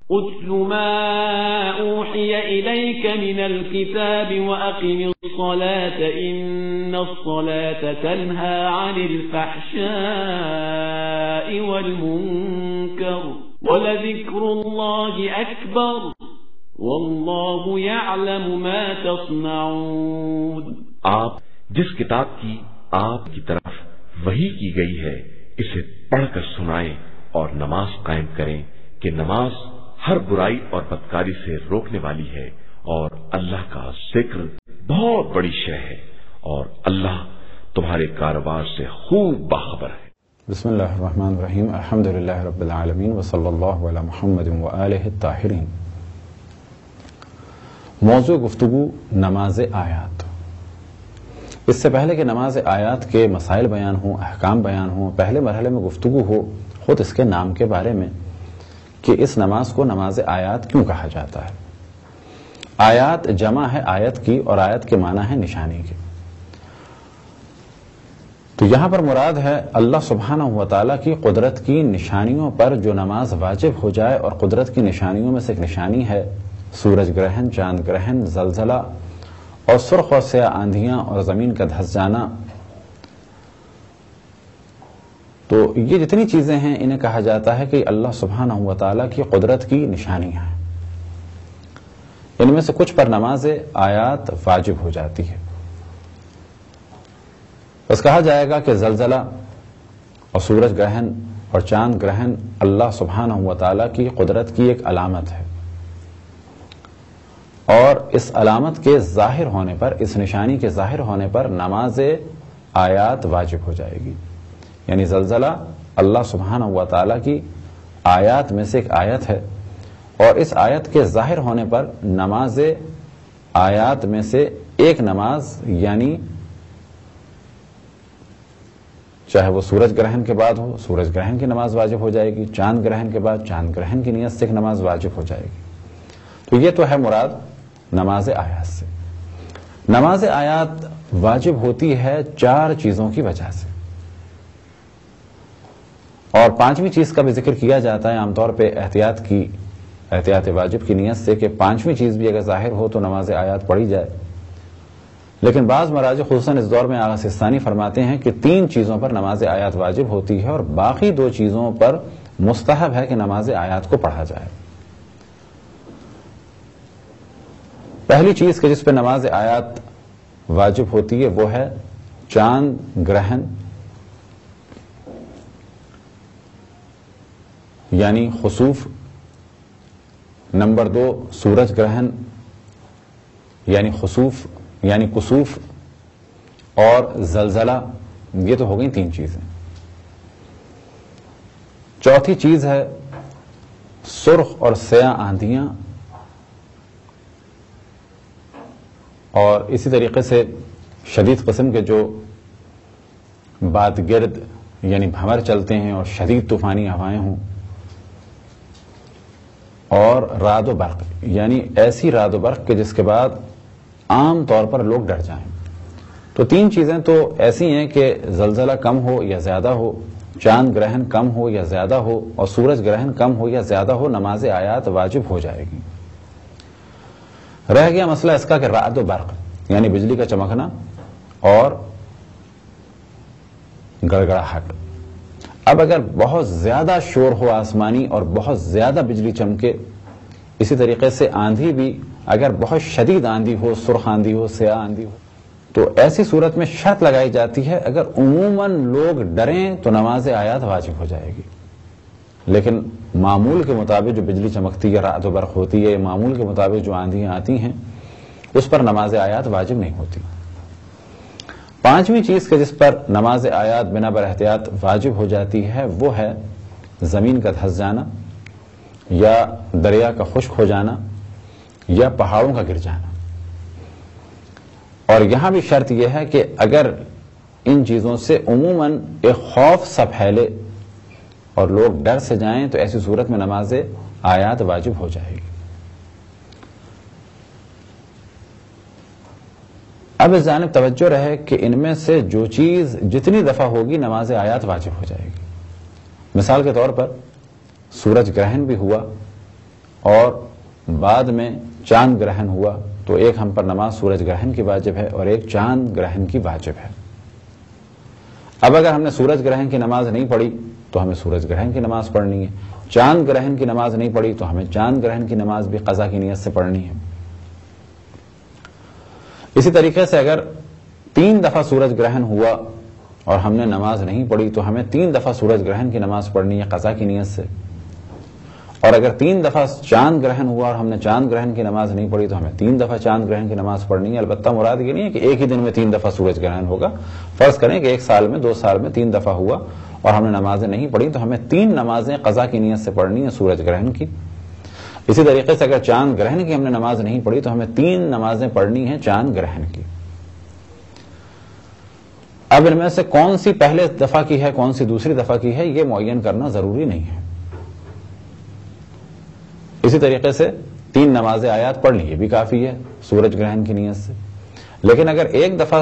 اتل ما اوحی الیک من الكتاب واقم الصلاة ان الصلاة تنہى عن الفحشاء والمنکر ولذکر اللہ اکبر واللہ یعلم ما تصنعون. آپ جس کتاب کی آپ کی طرف وحی کی گئی ہے اسے پڑھ کر سنائیں اور نماز قائم کریں کہ نماز ہر برائی اور بدکاری سے روکنے والی ہے اور اللہ کا ذکر بہت بڑی شے ہے اور اللہ تمہارے کاروبار سے خوب باخبر ہے. بسم اللہ الرحمن الرحیم. الحمدللہ رب العالمین وصلی اللہ علی محمد وآلہ الطاہرین. موضوع گفتگو نماز آیات. اس سے پہلے کہ نماز آیات کے مسائل بیان ہوں، احکام بیان ہوں، پہلے مرحلے میں گفتگو ہو خود اس کے نام کے بارے میں کہ اس نماز کو نماز آیات کیوں کہا جاتا ہے. آیات جمع ہے آیت کی اور آیت کے معنی ہے نشانی کے. تو یہاں پر مراد ہے اللہ سبحانہ و تعالیٰ کی قدرت کی نشانیوں پر جو نماز واجب ہو جائے، اور قدرت کی نشانیوں میں سے ایک نشانی ہے سورج گرہن، چاند گرہن، زلزلہ اور سرخ اور سیاہ آندھیاں اور زمین کا دھس جانا. تو یہ جتنی چیزیں ہیں انہیں کہا جاتا ہے کہ اللہ سبحانہ و تعالیٰ کی قدرت کی نشانیاں ہیں. ان میں سے کچھ پر نماز آیات واجب ہو جاتی ہے. بس کہا جائے گا کہ زلزلہ اور سورج گرہن اور چاند گرہن اللہ سبحانہ و تعالیٰ کی قدرت کی ایک علامت ہے، اور اس علامت کے ظاہر ہونے پر، اس نشانی کے ظاہر ہونے پر نماز آیات واجب ہو جائے گی. یعنی زلزلہ اللہ سبحانہ و تعالیٰ کی آیات میں سے ایک آیت ہے، اور اس آیت کے ظاہر ہونے پر نماز آیات میں سے ایک نماز، یعنی چاہے وہ سورج گرہن کے بعد ہو سورج گرہن کی نماز واجب ہو جائے گی، چاند گرہن کے بعد چاند گرہن کی نیت سے ایک نماز واجب ہو جائے گی. تو یہ تو ہے مراد نماز آیات سے. نماز آیات واجب ہوتی ہے 4 چیزوں کی وجہ سے، اور 5ویں چیز کا بھی ذکر کیا جاتا ہے عام طور پہ احتیاط واجب کی نیت سے کہ 5ویں چیز بھی اگر ظاہر ہو تو نماز آیات پڑھی جائے. لیکن بعض مراجع خصوصاً اس دور میں آغا سستانی فرماتے ہیں کہ 3 چیزوں پر نماز آیات واجب ہوتی ہے اور باقی 2 چیزوں پر مستحب ہے کہ نماز آیات کو پڑھا جائے. پہلی چیز کہ جس پہ نماز آیات واجب ہوتی ہے وہ ہے چاند گرہن، یعنی خسوف. نمبر 2 سورج گرہن یعنی خسوف یعنی کسوف، اور زلزلہ. یہ تو ہو گئی 3 چیزیں. چوتھی چیز ہے سرخ اور سیاہ آندھیاں، اور اسی طریقے سے شدید قسم کے جو باد گرد یعنی بھنور چلتے ہیں اور شدید طوفانی ہوائیں ہوں، اور رعد و برق یعنی ایسی رعد و برق کہ جس کے بعد عام طور پر لوگ ڈر جائیں. تو 3 چیزیں تو ایسی ہیں کہ زلزلہ کم ہو یا زیادہ ہو، چاند گرہن کم ہو یا زیادہ ہو، اور سورج گرہن کم ہو یا زیادہ ہو، نماز آیات واجب ہو جائے گی. رہ گیا مسئلہ اس کا کہ رعد و برق یعنی بجلی کا چمکنا اور گڑگڑاہٹ. اب اگر بہت زیادہ شور ہو آسمانی اور بہت زیادہ بجلی چمکے، اسی طریقے سے آندھی بھی اگر بہت شدید آندھی ہو، سرخ آندھی ہو، سیاہ آندھی ہو، تو ایسی صورت میں شرط لگائی جاتی ہے اگر عموماً لوگ ڈریں تو نماز آیات واجب ہو جائے گی. لیکن معمول کے مطابق جو بجلی چمکتی ہے، رعد و برق ہوتی ہے، معمول کے مطابق جو آندھیاں آتی ہیں اس پر نماز آیات واجب نہیں ہوتی. 5ویں چیز کہ جس پر نماز آیات بنا بر احتیاط واجب ہو جاتی ہے وہ ہے زمین کا دھس جانا، یا دریا کا خشک ہو جانا، یا پہاڑوں کا گر جانا. اور یہاں بھی شرط یہ ہے کہ اگر ان چیزوں سے عموماً ایک خوف سا پھیلے اور لوگ ڈر سے جائیں تو ایسی صورت میں نماز آیات واجب ہو جائے گی. اب اس جانب توجہ رہے کہ ان میں سے جو چیز جتنی دفعہ ہوگی نماز آیات واجب ہو جائے گی. مثال کے طور پر سورج گرہن بھی ہوا اور بعد میں چاند گرہن ہوا تو ایک ہم پر نماز سورج گرہن کی واجب ہے اور ایک چاند گرہن کی واجب ہے۔ اب اگر ہم نے سورج گرہن کی نماز نہیں پڑھی تو ہمیں سورج گرہن کی نماز پڑھنی ہے، چاند گرہن کی نماز نہیں پڑھی تو ہمیں چاند گرہن کی نماز بھی قضا کی نیت سے پڑھنی ہے۔ اسی طریقے سے اگر 3 دفعہ سورج گرہن ہوا اور ہم نے نماز نہیں پڑھی تو ہمیں 3 دفعہ سورج گرہن کی نماز پڑھنی ہے قضا کی نیت سے، اور اگر 3 دفعہ چاند گرہن ہوا اور ہم نے چاند گرہن کی نماز نہیں پڑھی تو ہمیں 3 دفعہ چاند گرہن کی نماز پڑھنی ہے۔ البتہ مراد یہ نہیں ہے کہ ایک ہی دن میں 3 دفعہ سورج گرہن ہوگا، فرض کریں کہ ایک سال میں 2 سال میں 3 دفعہ ہوا اور ہم نے نمازیں نہیں پڑھی تو ہمیں 3 نمازیں قضا کی نیت سے پڑھنی ہے سورج گرہن کی۔ اسی طریقے سے اگر چاند گرہن کی ہم نے نماز نہیں پڑھی تو ہمیں 3 نمازیں پڑھنی ہیں چاند گرہن کی۔ اب ان میں سے کون سی پہلے دفعہ کی ہے کون سی دوسری دفعہ کی ہے یہ معین کرنا ضروری نہیں ہے۔ اسی طریقے سے 3 نمازیں آیات پڑھ لی یہ بھی کافی ہے سورج گرہن کی نیت سے، لیکن اگر ایک دفعہ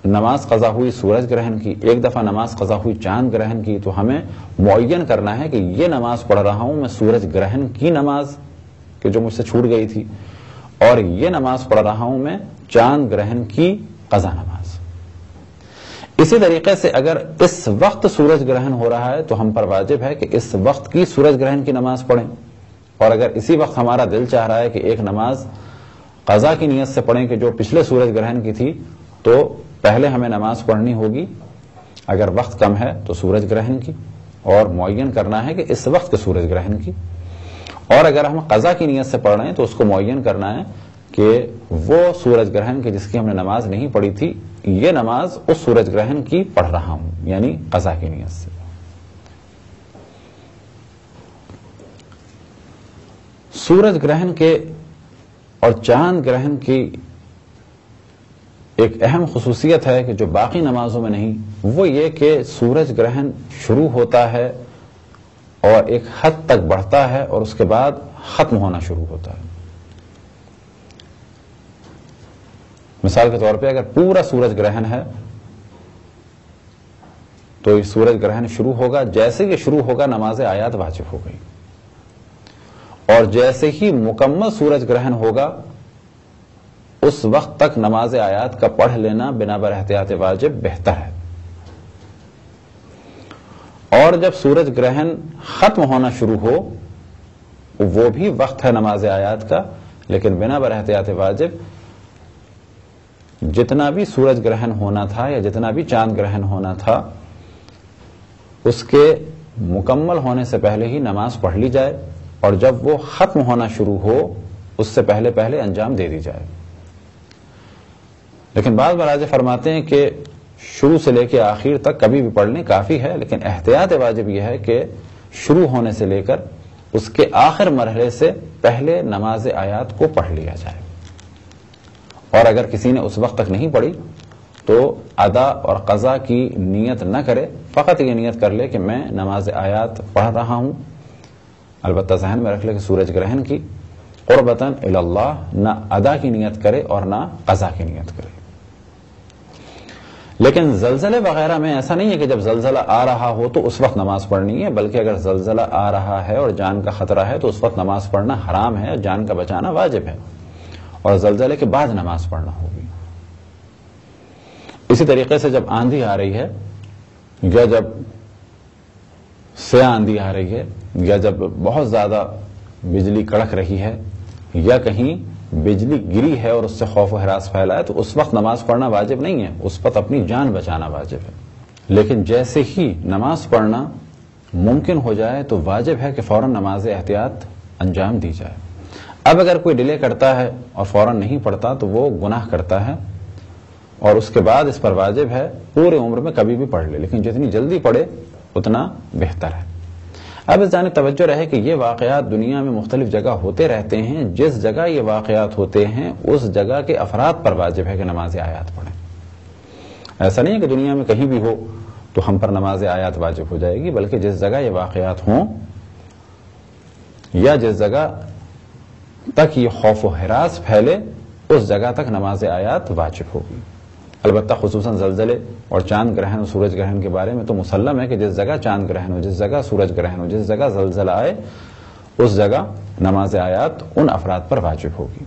نماز قضا ہوئی سورج گرہن کی، ایک دفعہ نماز قضا ہوئی چاند گرہن کی، تو ہمیں معین کرنا ہے کہ یہ نماز پڑھ رہا ہوں میں سورج گرہن کی نماز کہ جو مجھ سے چھوٹ گئی تھی، اور یہ نماز پڑھ رہا ہوں میں چاند گرہن کی قضا نماز۔ اسی طریقے سے اگر اس وقت سورج گرہن ہو رہا ہے تو ہم پر واجب ہے کہ اس وقت کی سورج گرہن کی نماز پڑھیں، اور اگر اسی وقت ہمارا دل چاہ رہا ہے کہ ایک نماز قضا کی نیت سے پڑھیں کہ جو پچھلے سورج گرہن کی تھی تو پہلے ہمیں نماز پڑھنی ہوگی، اگر وقت کم ہے تو سورج گرہن کی، اور معین کرنا ہے کہ اس وقت کے سورج گرہن کی، اور اگر ہم قضا کی نیت سے پڑھ رہے ہیں تو اس کو معین کرنا ہے کہ وہ سورج گرہن کی جس کی ہم نے نماز نہیں پڑھی تھی یہ نماز اس سورج گرہن کی پڑھ رہا ہوں، یعنی قضا کی نیت سے۔ سورج گرہن کے اور چاند گرہن کی ایک اہم خصوصیت ہے کہ جو باقی نمازوں میں نہیں، وہ یہ کہ سورج گرہن شروع ہوتا ہے اور ایک حد تک بڑھتا ہے اور اس کے بعد ختم ہونا شروع ہوتا ہے۔ مثال کے طور پہ اگر پورا سورج گرہن ہے تو یہ سورج گرہن شروع ہوگا، جیسے یہ شروع ہوگا نماز آیات واجب ہو گئی، اور جیسے ہی مکمل سورج گرہن ہوگا اس وقت تک نماز آیات کا پڑھ لینا بنا بر احتیاط واجب بہتر ہے۔ اور جب سورج گرہن ختم ہونا شروع ہو وہ بھی وقت ہے نماز آیات کا، لیکن بنا بر احتیاط واجب جتنا بھی سورج گرہن ہونا تھا یا جتنا بھی چاند گرہن ہونا تھا اس کے مکمل ہونے سے پہلے ہی نماز پڑھ لی جائے، اور جب وہ ختم ہونا شروع ہو اس سے پہلے پہلے انجام دے دی جائے۔ لیکن بعض مراجع فرماتے ہیں کہ شروع سے لے کے آخر تک کبھی بھی پڑھ لیں کافی ہے، لیکن احتیاط واجب یہ ہے کہ شروع ہونے سے لے کر اس کے آخر مرحلے سے پہلے نماز آیات کو پڑھ لیا جائے، اور اگر کسی نے اس وقت تک نہیں پڑھی تو ادا اور قضا کی نیت نہ کرے، فقط یہ نیت کر لے کہ میں نماز آیات پڑھ رہا ہوں، البتہ ذہن میں رکھ لے کہ سورج گرہن کی قربتاً الی اللہ، نہ ادا کی نیت کرے اور نہ قضا کی نیت کرے۔ لیکن زلزلے وغیرہ میں ایسا نہیں ہے کہ جب زلزلہ آ رہا ہو تو اس وقت نماز پڑھنی ہے، بلکہ اگر زلزلہ آ رہا ہے اور جان کا خطرہ ہے تو اس وقت نماز پڑھنا حرام ہے، جان کا بچانا واجب ہے، اور زلزلے کے بعد نماز پڑھنا ہوگی۔ اسی طریقے سے جب آندھی آ رہی ہے یا جب سیاہ آندھی آ رہی ہے یا جب بہت زیادہ بجلی کڑک رہی ہے یا کہیں بجلی گری ہے اور اس سے خوف و ہراس پھیلا ہے تو اس وقت نماز پڑھنا واجب نہیں ہے، اس وقت اپنی جان بچانا واجب ہے۔ لیکن جیسے ہی نماز پڑھنا ممکن ہو جائے تو واجب ہے کہ فوراً نماز احتیاط انجام دی جائے۔ اب اگر کوئی ڈیلے کرتا ہے اور فوراً نہیں پڑھتا تو وہ گناہ کرتا ہے، اور اس کے بعد اس پر واجب ہے پورے عمر میں کبھی بھی پڑھ لے، لیکن جتنی جلدی پڑھے اتنا بہتر ہے۔ اب اس جانب توجہ رہے کہ یہ واقعات دنیا میں مختلف جگہ ہوتے رہتے ہیں، جس جگہ یہ واقعات ہوتے ہیں اس جگہ کے افراد پر واجب ہے کہ نماز آیات پڑھیں۔ ایسا نہیں ہے کہ دنیا میں کہیں بھی ہو تو ہم پر نماز آیات واجب ہو جائے گی، بلکہ جس جگہ یہ واقعات ہوں یا جس جگہ تک یہ خوف و ہراس پھیلے اس جگہ تک نماز آیات واجب ہوگی۔ البتہ خصوصاً زلزلے اور چاند گرہن اور سورج گرہن کے بارے میں تو مسلم ہے کہ جس جگہ چاند گرہن ہو، جس جگہ سورج گرہن ہو، جس جگہ زلزلہ آئے اس جگہ نماز آیات ان افراد پر واجب ہوگی.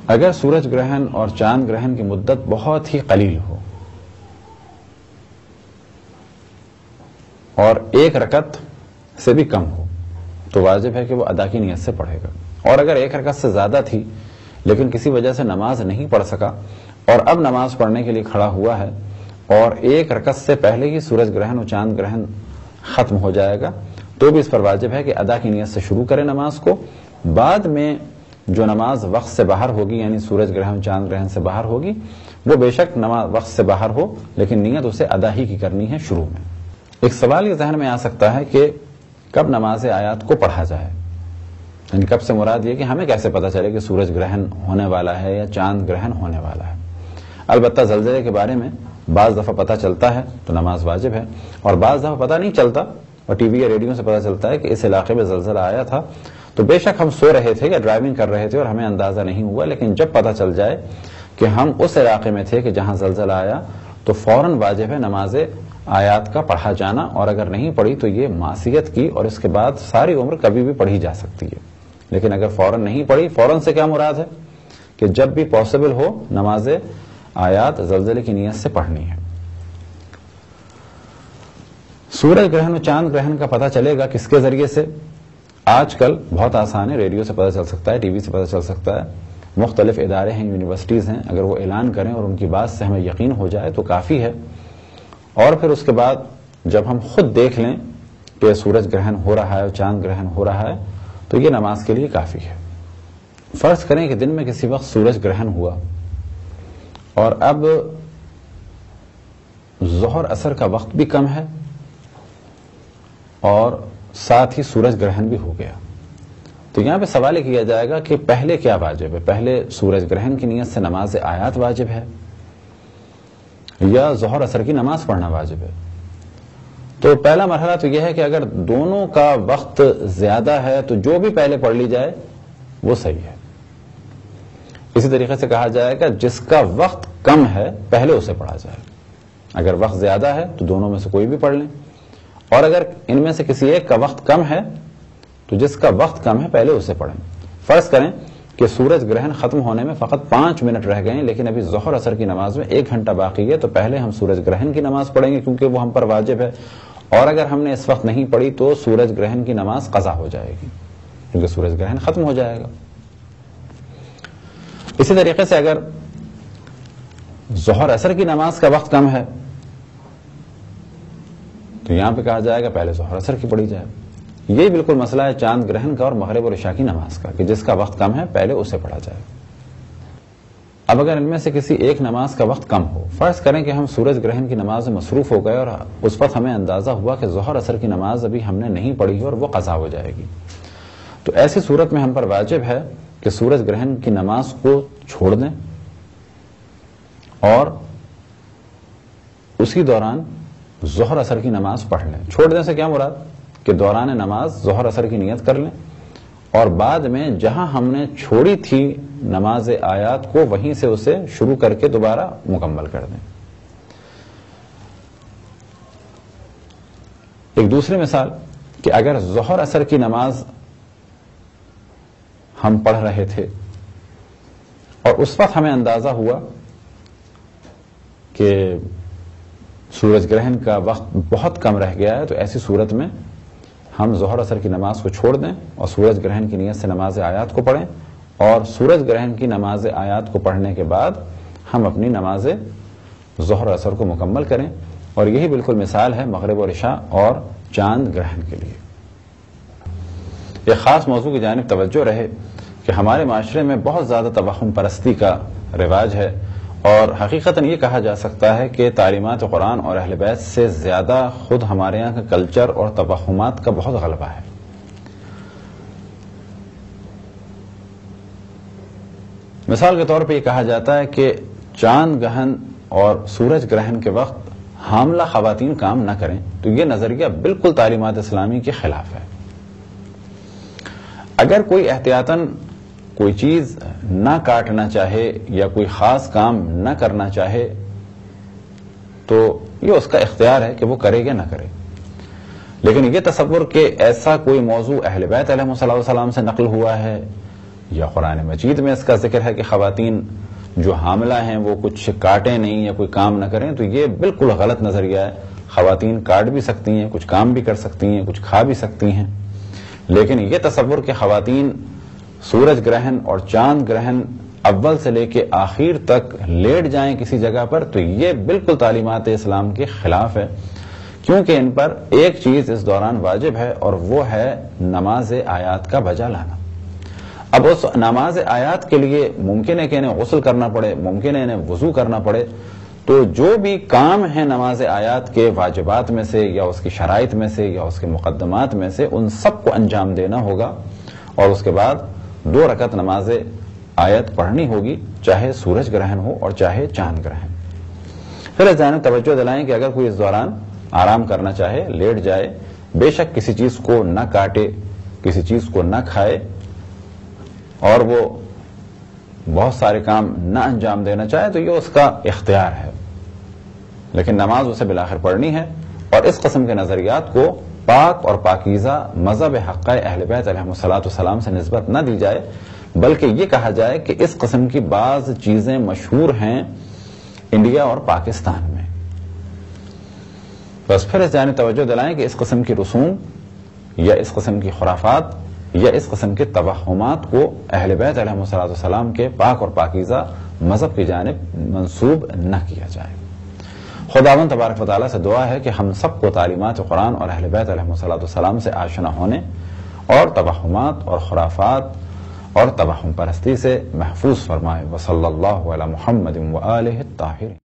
اگر سورج گرہن اور چاند گرہن کی مدت بہت ہی قلیل ہو اور ایک رکعت سے بھی کم ہو تو واجب ہے کہ وہ ادا کی نیت سے پڑھے گا. اور اگر ایک رکعت سے زیادہ تھی لیکن کسی وجہ سے نماز نہیں پڑھ سکا اور اب نماز پڑھنے کے لیے کھڑا ہوا ہے اور ایک رکعت سے پہلے ہی سورج گرہن اور چاند گرہن ختم ہو جائے گا تو بھی اس پر واجب ہے کہ ادا کی نیت سے شروع کرے نماز کو. بعد میں جو نماز وقت سے باہر ہوگی یعنی سورج گرہن چاند گرہن سے باہر ہوگی وہ بے شک نماز وقت سے باہر ہو لیکن نیت اسے ادا ہی کی کرنی ہے شروع میں. ایک سوال یہ ذہن میں آ سکتا ہے کہ کب نماز آیات کو پڑھا جائے, یعنی کب سے مراد یہ کہ ہمیں کیسے پتا چلے کہ سورج گرہن ہونے والا ہے یا چاند گرہن ہونے والا ہے. البتہ زلزلے کے بارے میں بعض دفعہ پتہ چلتا ہے تو نماز واجب ہے اور بعض دفعہ پتہ نہیں چلتا اور ٹی وی یا ریڈیو سے پتہ چلتا ہے کہ اس علاقے میں زلزلہ آیا تھا تو بے شک ہم سو رہے تھے یا ڈرائیونگ کر رہے تھے اور ہمیں اندازہ نہیں ہوا, لیکن جب پتہ چل جائے کہ ہم اس علاقے میں تھے کہ جہاں زلزلہ آیا تو فوراً واجب ہے نماز آیات کا پڑھا جانا, اور اگر نہیں پڑھی تو یہ معصیت کی اور اس کے بعد ساری عمر کبھی بھی پڑھی جا سکتی ہے. لیکن اگر فوراً نہیں پڑھی, فوراً سے کیا مراد ہے کہ جب بھی پاسبل ہو نماز آیات زلزلے کی نیت سے پڑھنی ہے. سورج گرہن اور چاند گرہن کا پتہ چلے گا کس کے ذریعے سے؟ آج کل بہت آسان ہے, ریڈیو سے پتہ چل سکتا ہے, ٹی وی سے پتہ چل سکتا ہے, مختلف ادارے ہیں, یونیورسٹیز ہیں, اگر وہ اعلان کریں اور ان کی بات سے ہمیں یقین ہو جائے تو کافی ہے. اور پھر اس کے بعد جب ہم خود دیکھ لیں کہ سورج گرہن ہو رہا ہے اور چاند گرہن ہو رہا ہے تو یہ نماز کے لیے کافی ہے. فرض کریں کہ دن میں کسی وقت سورج گرہن ہوا اور اب ظہر عصر کا وقت بھی کم ہے اور ساتھ ہی سورج گرہن بھی ہو گیا, تو یہاں پہ سوال یہ کیا جائے گا کہ پہلے کیا واجب ہے؟ پہلے سورج گرہن کی نیت سے نماز آیات واجب ہے یا ظہر عصر کی نماز پڑھنا واجب ہے؟ تو پہلا مرحلہ تو یہ ہے کہ اگر دونوں کا وقت زیادہ ہے تو جو بھی پہلے پڑھ لی جائے وہ صحیح ہے. اسی طریقے سے کہا جائے گا جس کا وقت کم ہے پہلے اسے پڑھا جائے, اگر وقت زیادہ ہے تو دونوں میں سے کوئی بھی پڑھ لیں, اور اگر ان میں سے کسی ایک کا وقت کم ہے تو جس کا وقت کم ہے پہلے اسے پڑھیں. فرض کریں کہ سورج گرہن ختم ہونے میں فقط 5 منٹ رہ گئے ہیں لیکن ابھی ظہر عصر کی نماز میں 1 گھنٹہ باقی ہے, تو پہلے ہم سورج گرہن کی نماز پڑھیں گے کیونکہ وہ ہم پر واجب ہے, اور اگر ہم نے اس وقت نہیں پڑھی تو سورج گرہن کی نماز قضا ہو جائے گی کیونکہ سورج گرہن ختم ہو جائے گا. اسی طریقے سے اگر ظہر عصر کی نماز کا وقت کم ہے تو یہاں پہ کہا جائے گا پہلے ظہر عصر کی پڑھی جائے. یہی بالکل مسئلہ ہے چاند گرہن کا اور مغرب اور عشاء کی نماز کا کہ جس کا وقت کم ہے پہلے اسے پڑھا جائے. اب اگر ان میں سے کسی ایک نماز کا وقت کم ہو, فرض کریں کہ ہم سورج گرہن کی نماز میں مصروف ہو گئے اور اس وقت ہمیں اندازہ ہوا کہ ظہر عصر کی نماز ابھی ہم نے نہیں پڑھی اور وہ قضا ہو جائے گی, تو ایسی صورت میں ہم پر واجب ہے کہ سورج گرہن کی نماز کو چھوڑ دیں اور اسی دوران ظہر عصر کی نماز پڑھ لیں. چھوڑ دیں سے کیا مراد کہ دوران نماز ظہر عصر کی نیت کر لیں اور بعد میں جہاں ہم نے چھوڑی تھی نماز آیات کو وہیں سے اسے شروع کر کے دوبارہ مکمل کر دیں. ایک دوسری مثال کہ اگر ظہر عصر کی نماز ہم پڑھ رہے تھے اور اس وقت ہمیں اندازہ ہوا کہ سورج گرہن کا وقت بہت کم رہ گیا ہے, تو ایسی صورت میں ہم ظہر عصر کی نماز کو چھوڑ دیں اور سورج گرہن کی نیت سے نماز آیات کو پڑھیں, اور سورج گرہن کی نماز آیات کو پڑھنے کے بعد ہم اپنی نماز ظہر عصر کو مکمل کریں. اور یہی بالکل مثال ہے مغرب اور عشاء اور چاند گرہن کے لیے. ایک خاص موضوع کی جانب توجہ رہے کہ ہمارے معاشرے میں بہت زیادہ توہم پرستی کا رواج ہے, اور حقیقتاً یہ کہا جا سکتا ہے کہ تعلیمات قرآن اور اہل بیت سے زیادہ خود ہمارے یہاں کا کلچر اور توہمات کا بہت غلبہ ہے. مثال کے طور پہ یہ کہا جاتا ہے کہ چاند گرہن اور سورج گرہن کے وقت حاملہ خواتین کام نہ کریں, تو یہ نظریہ بالکل تعلیمات اسلامی کے خلاف ہے. اگر کوئی احتیاطاً کوئی چیز نہ کاٹنا چاہے یا کوئی خاص کام نہ کرنا چاہے تو یہ اس کا اختیار ہے کہ وہ کرے یا نہ کرے, لیکن یہ تصور کہ ایسا کوئی موضوع اہل بیت علیہ السلام سے نقل ہوا ہے یا قرآن مجید میں اس کا ذکر ہے کہ خواتین جو حاملہ ہیں وہ کچھ کاٹیں نہیں یا کوئی کام نہ کریں، تو یہ بالکل غلط نظریہ ہے. خواتین کاٹ بھی سکتی ہیں، کچھ کام بھی کر سکتی ہیں، کچھ کھا بھی سکتی ہیں، لیکن یہ تصور کہ خواتین سورج گرہن اور چاند گرہن اول سے لے کے آخر تک لیٹ جائیں کسی جگہ پر، تو یہ بالکل تعلیمات اسلام کے خلاف ہے، کیونکہ ان پر ایک چیز اس دوران واجب ہے اور وہ ہے نماز آیات کا بجا لانا. اب اس نماز آیات کے لیے ممکن ہے کہ انہیں غسل کرنا پڑے، ممکن ہے انہیں وضو کرنا پڑے، تو جو بھی کام ہیں نماز آیات کے واجبات میں سے یا اس کی شرائط میں سے یا اس کے مقدمات میں سے، ان سب کو انجام دینا ہوگا اور اس کے بعد 2 رکعت نماز آیت پڑھنی ہوگی، چاہے سورج گرہن ہو اور چاہے چاند گرہن. پھر اس ذہن توجہ دلائیں کہ اگر کوئی اس دوران آرام کرنا چاہے، لیٹ جائے، بے شک کسی چیز کو نہ کاٹے، کسی چیز کو نہ کھائے اور وہ بہت سارے کام نہ انجام دینا چاہے، تو یہ اس کا اختیار ہے، لیکن نماز اسے بالآخر پڑھنی ہے. اور اس قسم کے نظریات کو پاک اور پاکیزہ مذہب حقہ اہل بیت علیہ السلام سے نسبت نہ دی جائے، بلکہ یہ کہا جائے کہ اس قسم کی بعض چیزیں مشہور ہیں انڈیا اور پاکستان میں. بس پھر اس جانب توجہ دلائیں کہ اس قسم کی رسوم یا اس قسم کی خرافات یا اس قسم کے توہمات کو اہل بیت علیہ السلام کے پاک اور پاکیزہ مذہب کی جانب منسوب نہ کیا جائے. خداوند تبارک و تعالیٰ سے دعا ہے کہ ہم سب کو تعلیمات قرآن اور اہل بیت علیہ السلام سے آشنا ہونے اور توہمات اور خرافات اور توہم پرستی سے محفوظ فرمائے. وصلی اللہ علی محمد وآلہ الطاہرین.